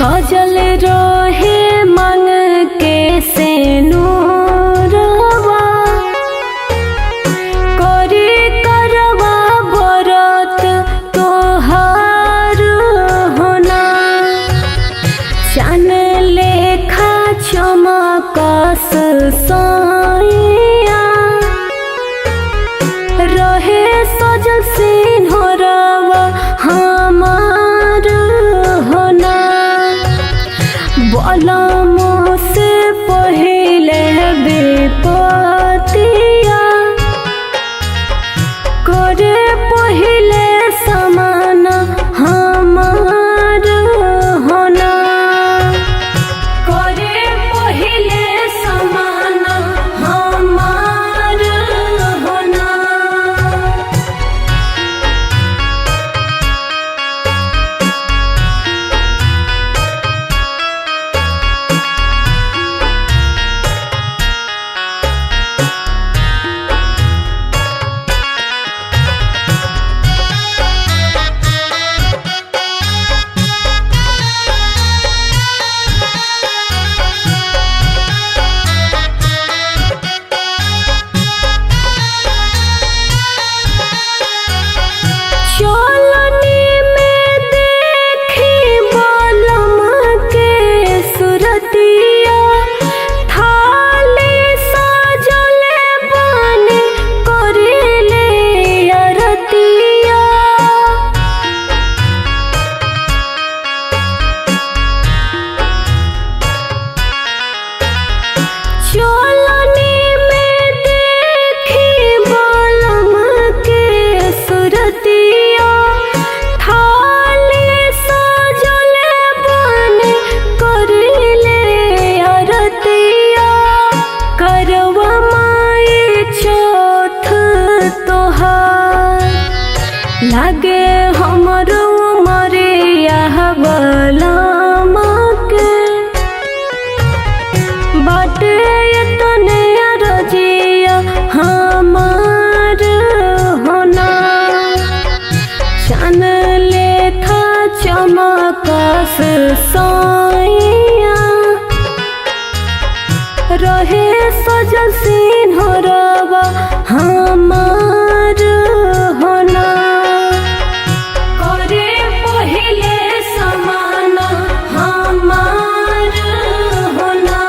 सजल रहे मांग के सेनुरवा करी करवा बरत तोहार होना चान लेखा चमकस साइया रहे सजल सिंहरवा हमार होना बलमो से पहिले विपतिया करे पहिले समान हमार होना करे पहिले समान हमार होना। लागे हमरो मरिया बलमा के बाटे तने रजिया हमार होना चान लेखा चमकस साइया रहे सजल सिंहरवा हमार होना करे पहिले समान हमार होना।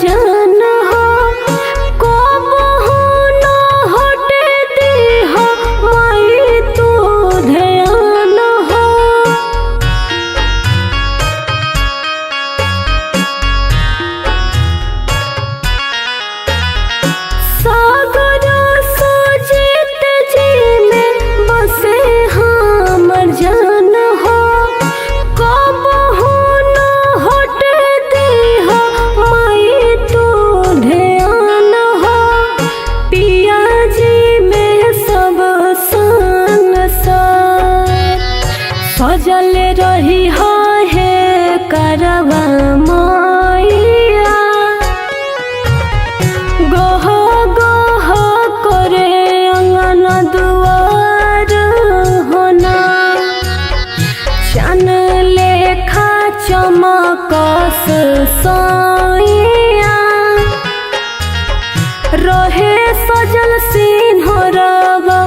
जान हो कबहू न हटे दीह माई तू ध्यान हो सागर सुजीत जी में बसे हमर जान हो कबहू न हटे दीह ध्यान हो पिया जी में सब संसार सजल रही है करवा मैया गह गह करे अंगन दुआर होना चान लेखा चमकस साइया रहे सजल सिंहरवा